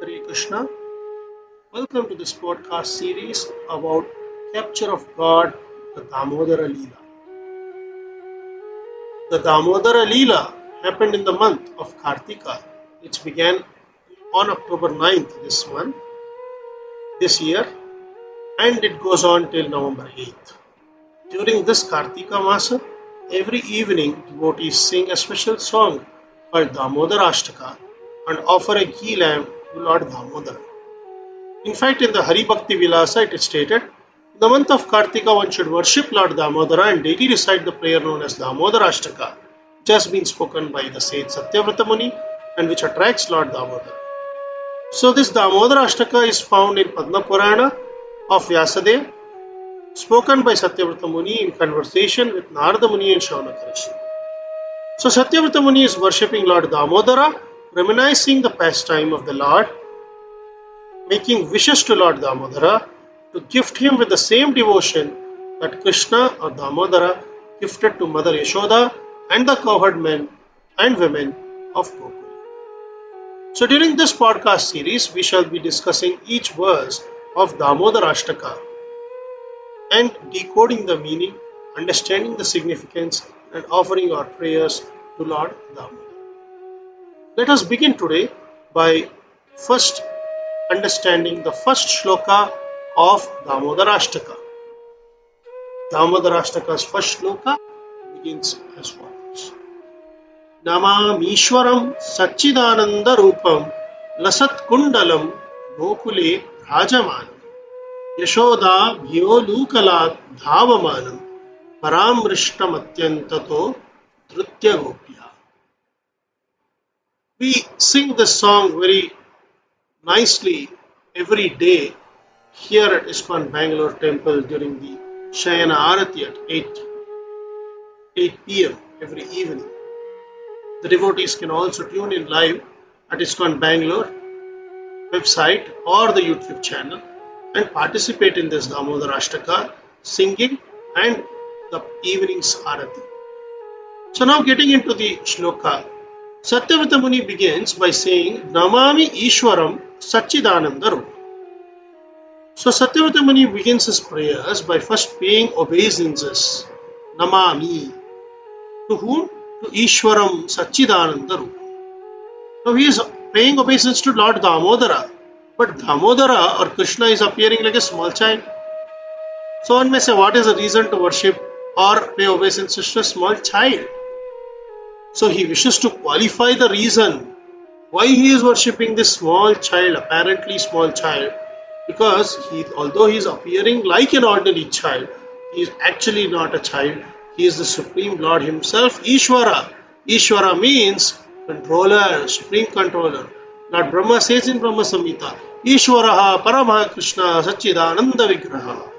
Hare Krishna. Welcome to this podcast series about capture of God, the Damodara Lila. The Damodara Lila happened in the month of Kartika, which began on October 9th this year, and it goes on till November 8th. During this Kartika Masa, every evening devotees sing a special song called Damodarashtaka and offer a ghee lamb to Lord Damodara. In fact, in the Hari Bhakti Vilasa, it is stated, in the month of Kartika, one should worship Lord Damodara and daily recite the prayer known as Damodarashtaka, which has been spoken by the sage Satyavrata Muni and which attracts Lord Damodara. So, this Damodarashtaka is found in Padma Purana of Vyasadeva, spoken by Satyavrata Muni in conversation with Narada Muni and Shaunaka Rishi. So, Satyavrata Muni is worshipping Lord Damodara, reminiscing the pastime of the Lord, making wishes to Lord Damodara to gift him with the same devotion that Krishna or Damodara gifted to Mother Yashoda and the cowherd men and women of Gokul. So during this podcast series, we shall be discussing each verse of Damodarashtaka and decoding the meaning, understanding the significance and offering our prayers to Lord Damodara. Let us begin today by first understanding the first shloka of Damodarashtaka. Damodarashtaka's first shloka begins as follows. Namamishwaram Satchidananda Rupam Lasat Kundalam Gokule Rajamanam Yashoda Bhyolukalat Dhavamanam Paramrishtamatyantato Drutya Gopya. We sing this song very nicely every day here at ISKCON Bangalore Temple during the Shayana Arati at 8 p.m. every evening. The devotees can also tune in live at ISKCON Bangalore website or the YouTube channel and participate in this Damodarashtaka singing and the evening's Arati. So now getting into the shloka, Satyavrata Muni begins by saying Namami Ishwaram Satchidananda Rupa. So Satyavrata Muni begins his prayers by first paying obeisances. Namami. To whom? To Ishwaram Satchidananda Rupa. Now he is paying obeisance to Lord Damodara. But Damodara or Krishna is appearing like a small child. So one may say, what is the reason to worship or pay obeisances to a small child? So he wishes to qualify the reason why he is worshipping this small child, apparently small child, because although he is appearing like an ordinary child, he is actually not a child. He is the Supreme Lord himself, Ishvara. Ishvara means controller, supreme controller. Lord Brahma says in Brahma Samhita, Ishvaraha Parama Krishna Satchidananda Vigraha.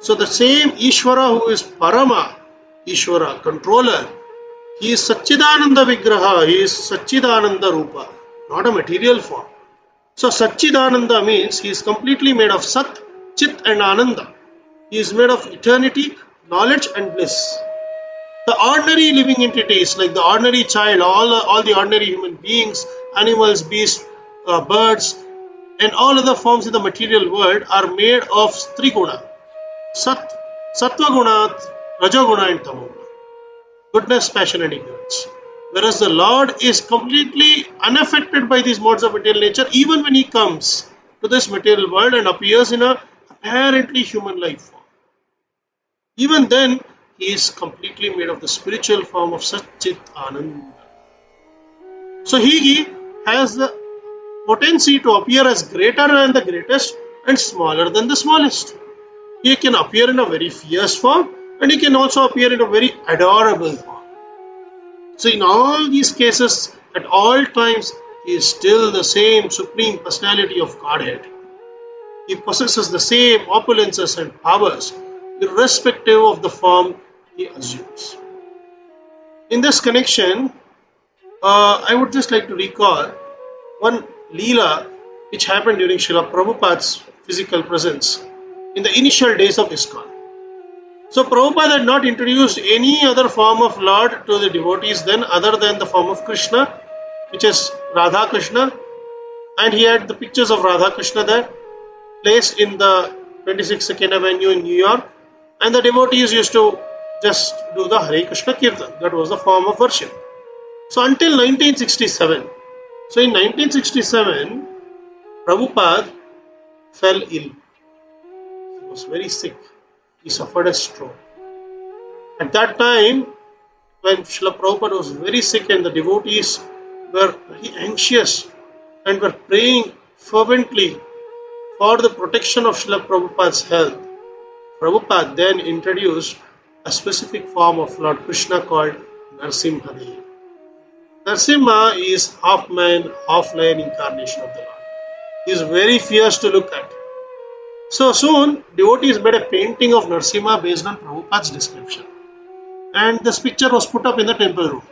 So the same Ishvara who is Parama, Ishvara, controller, he is Satchidananda Vigraha, he is Satchidananda Rupa, not a material form. So Satchidananda means he is completely made of Sat, Chit and Ananda. He is made of eternity, knowledge and bliss. The ordinary living entities like the ordinary child, all the ordinary human beings, animals, beasts, birds and all other forms in the material world are made of three guna. Sat, Sattva guna, Rajaguna and Tamoguna. Goodness, passion and ignorance. Whereas the Lord is completely unaffected by these modes of material nature even when he comes to this material world and appears in a apparently human life form. Even then, he is completely made of the spiritual form of Satchit Ananda. So he has the potency to appear as greater than the greatest and smaller than the smallest. He can appear in a very fierce form and he can also appear in a very adorable form. So in all these cases, at all times, he is still the same supreme personality of Godhead. He possesses the same opulences and powers, irrespective of the form he assumes. In this connection, I would just like to recall one Lila which happened during Srila Prabhupada's physical presence in the initial days of ISKCON. So Prabhupada had not introduced any other form of Lord to the devotees then other than the form of Krishna, which is Radha Krishna. And he had the pictures of Radha Krishna there, placed in the 26 Second Avenue in New York, and the devotees used to just do the Hare Krishna Kirtan. That was the form of worship. So until 1967. So in 1967, Prabhupada fell ill. He was very sick. He suffered a stroke. At that time, when Srila Prabhupada was very sick and the devotees were very anxious and were praying fervently for the protection of Srila Prabhupada's health, Prabhupada then introduced a specific form of Lord Krishna called Narsimhadev. Narsimha is half man, half lion incarnation of the Lord. He is very fierce to look at. So soon, devotees made a painting of Narsimha based on Prabhupada's description. And this picture was put up in the temple room.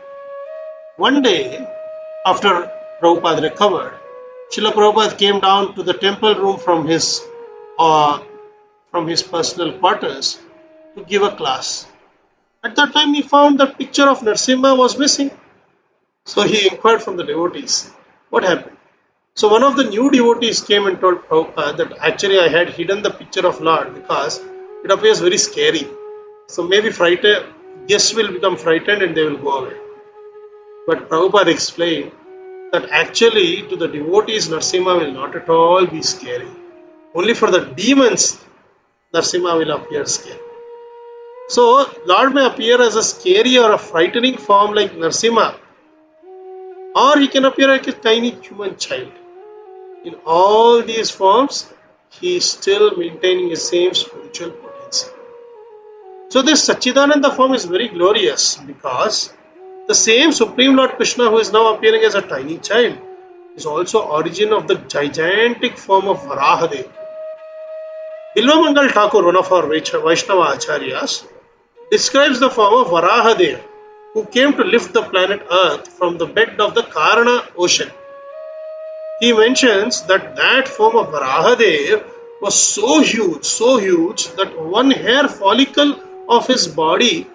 One day, after Prabhupada recovered, Srila Prabhupada came down to the temple room from his personal quarters to give a class. At that time, he found that picture of Narsimha was missing. So he inquired from the devotees, what happened? So one of the new devotees came and told Prabhupada that actually I had hidden the picture of Lord because it appears very scary. So maybe guests will become frightened and they will go away. But Prabhupada explained that actually to the devotees Narsimha will not at all be scary. Only for the demons Narsimha will appear scary. So Lord may appear as a scary or a frightening form like Narsimha, or he can appear like a tiny human child. In all these forms, he is still maintaining his same spiritual potency. So this Satchidananda form is very glorious because the same Supreme Lord Krishna who is now appearing as a tiny child is also origin of the gigantic form of Varahadev. Bilvamangal Thakur, one of our Vaishnava Acharyas, describes the form of Varahadev, who came to lift the planet Earth from the bed of the Karana ocean. He mentions that form of Varahadev was so huge that one hair follicle of his body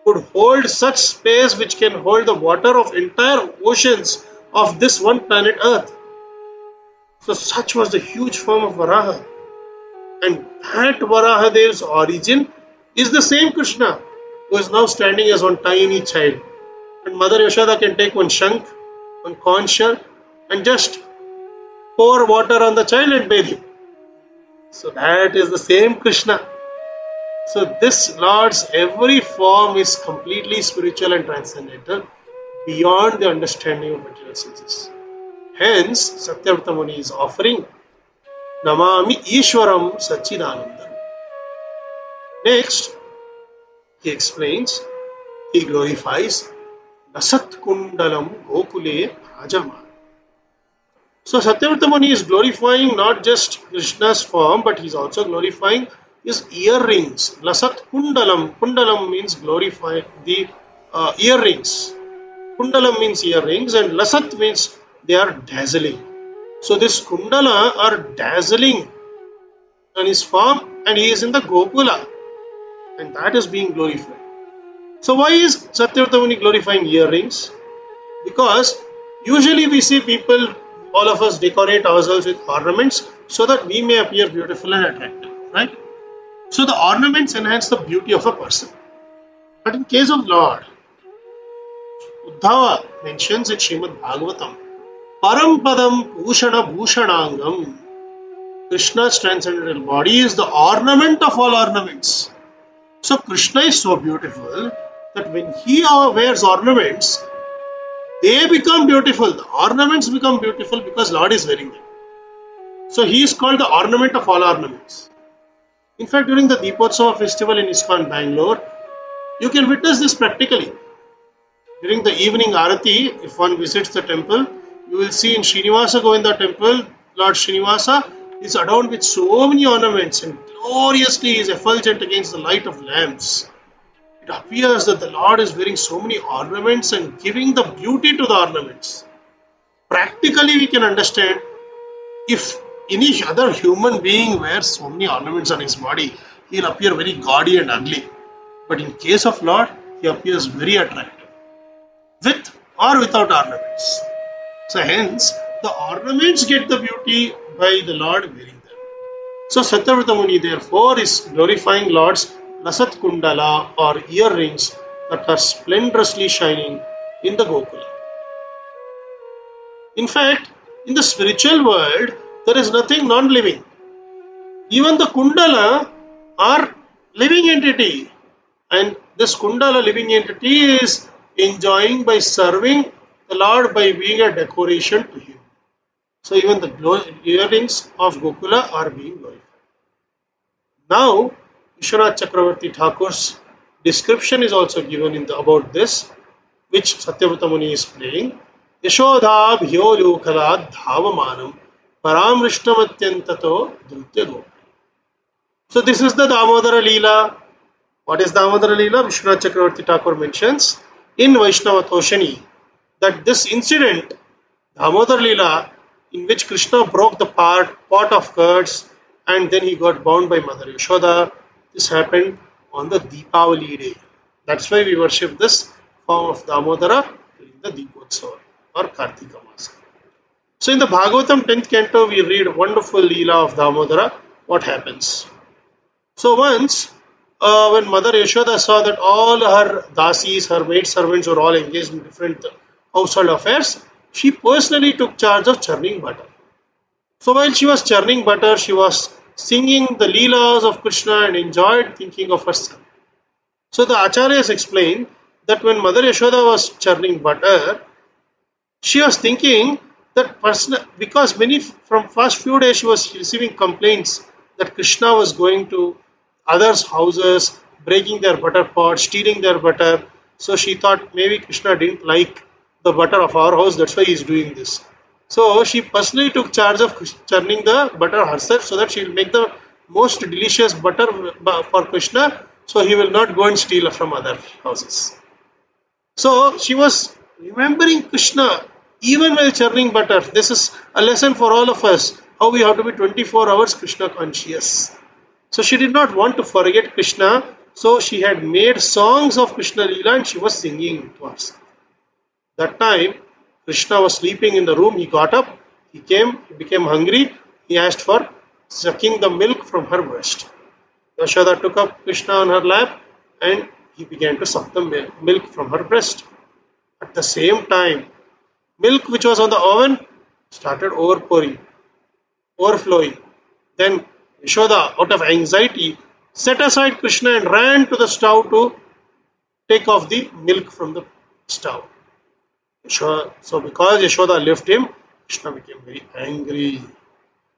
could hold such space which can hold the water of entire oceans of this one planet Earth. So such was the huge form of Varaha. And that Varahadev's origin is the same Krishna who is now standing as one tiny child. And Mother Yashoda can take one shank, one conch shell, and just pour water on the child and bathe him. So that is the same Krishna. So this Lord's every form is completely spiritual and transcendental, beyond the understanding of material senses. Hence, Satyavrata Muni is offering Namami Ishwaram Satchidanandam. Next, he explains, he glorifies Nasat Kundalam Gokule Rajama. So Satyavrata Muni is glorifying not just Krishna's form, but he is also glorifying his earrings. Lasat Kundalam. Kundalam means glorify the earrings. Kundalam means earrings and Lasat means they are dazzling. So this Kundala are dazzling on his form and he is in the Gokula. And that is being glorified. So why is Satyavrata Muni glorifying earrings? Because usually we see people, all of us decorate ourselves with ornaments so that we may appear beautiful and attractive, right? So the ornaments enhance the beauty of a person. But in case of Lord, Uddhava mentions in Srimad Bhagavatam, Parampadam Bhushana Bhushanangam. Krishna's transcendental body is the ornament of all ornaments. So Krishna is so beautiful that when he wears ornaments, they become beautiful. The ornaments become beautiful because Lord is wearing them. So he is called the ornament of all ornaments. In fact, during the Deepotsava festival in ISKCON Bangalore, you can witness this practically. During the evening Arati, if one visits the temple, you will see in Srinivasa Govinda temple, Lord Srinivasa is adorned with so many ornaments and gloriously is effulgent against the light of lamps. It appears that the Lord is wearing so many ornaments and giving the beauty to the ornaments. Practically, we can understand if any other human being wears so many ornaments on his body, he will appear very gaudy and ugly. But in case of Lord, he appears very attractive, with or without ornaments. So hence, the ornaments get the beauty by the Lord wearing them. So Satyavrata Muni therefore is glorifying Lord's Lasat Kundala or earrings that are splendorously shining in the Gokula. In fact, in the spiritual world, there is nothing non-living. Even the Kundala are living entity, and this Kundala living entity is enjoying by serving the Lord by being a decoration to him. So even the earrings of Gokula are being glorified. Now, Vishwanath Chakravarti Thakur's description is also given about this, which Satyavrata Muni is playing. Yashoda bhyolukala dhavamanam paramrishtamatyantato drutya go. So this is the Damodara Lila. What is Damodara Lila? Vishwanath Chakravarti Thakur mentions in Vaishnava Toshani that this incident, Damodara Lila, in which Krishna broke the pot of curds and then he got bound by Mother Yashoda, this happened on the Deepavali day. That's why we worship this form of Damodara during the Deepotsava or Kartika Masa. So in the Bhagavatam 10th canto, we read wonderful Leela of Damodara. What happens? So once, when Mother Yashoda saw that all her dasis, her maid servants were all engaged in different household affairs, she personally took charge of churning butter. So while she was churning butter, she was singing the Leelas of Krishna and enjoyed thinking of her son. So the Acharyas explained that when Mother Yashoda was churning butter, she was thinking that because from first few days she was receiving complaints that Krishna was going to others' houses, breaking their butter pot, stealing their butter. So she thought maybe Krishna didn't like the butter of our house, that's why he is doing this. So she personally took charge of churning the butter herself so that she will make the most delicious butter for Krishna, so he will not go and steal from other houses. So she was remembering Krishna even while churning butter. This is a lesson for all of us, how we have to be 24 hours Krishna conscious. So she did not want to forget Krishna, so she had made songs of Krishna Leela and she was singing to herself. That time, Krishna was sleeping in the room. He got up, he became hungry. He asked for sucking the milk from her breast. Yashoda took up Krishna on her lap and he began to suck the milk from her breast. At the same time, milk which was on the oven started overflowing. Then Yashoda, out of anxiety, set aside Krishna and ran to the stove to take off the milk from the stove. So because Yashoda left him, Krishna became very angry.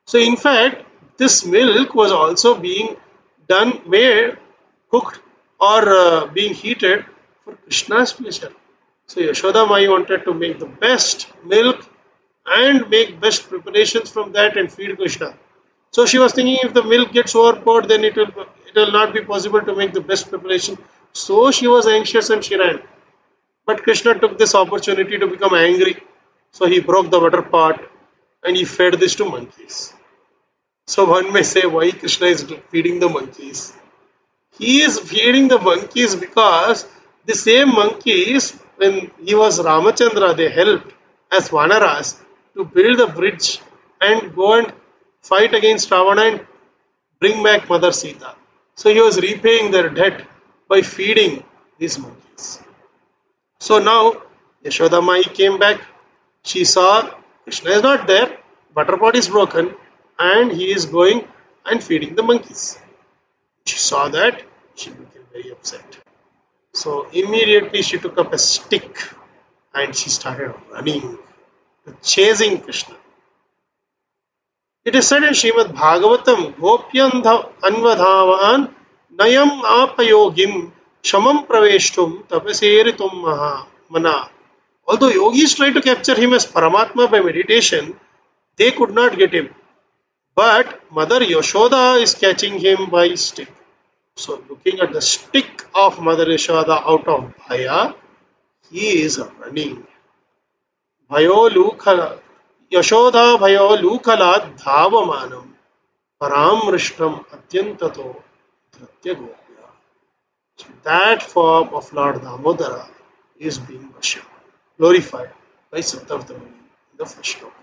So in fact, this milk was also being cooked or being heated for Krishna's pleasure. So Yashoda Mai wanted to make the best milk and make best preparations from that and feed Krishna. So she was thinking if the milk gets overpoured, then it will not be possible to make the best preparation. So she was anxious and she ran. But Krishna took this opportunity to become angry. So he broke the butter pot and he fed this to monkeys. So one may say, why Krishna is feeding the monkeys? He is feeding the monkeys because the same monkeys, when he was Ramachandra, they helped as Vanaras to build a bridge and go and fight against Ravana and bring back Mother Sita. So he was repaying their debt by feeding these monkeys. So now Yashoda Mai came back. She saw Krishna is not there, butter pot is broken, and he is going and feeding the monkeys. She saw that, she became very upset. So immediately she took up a stick and she started running, chasing Krishna. It is said in Srimad Bhagavatam, Gopyandha Anvadhavan Nayam Apayogim Shamam Praveshtum Tapaseritum Mana. Although yogis tried to capture him as Paramatma by meditation, they could not get him. But Mother Yashoda is catching him by stick. So looking at the stick of Mother Yashoda out of Bhaya, he is running. Yashoda Bhayo Lukala Dhavamanam Paramrishtam Atyantato Dhritya Gopya. So that form of Lord Damodara is being worshipped, glorified by Satyavrata Muni in the first shloka.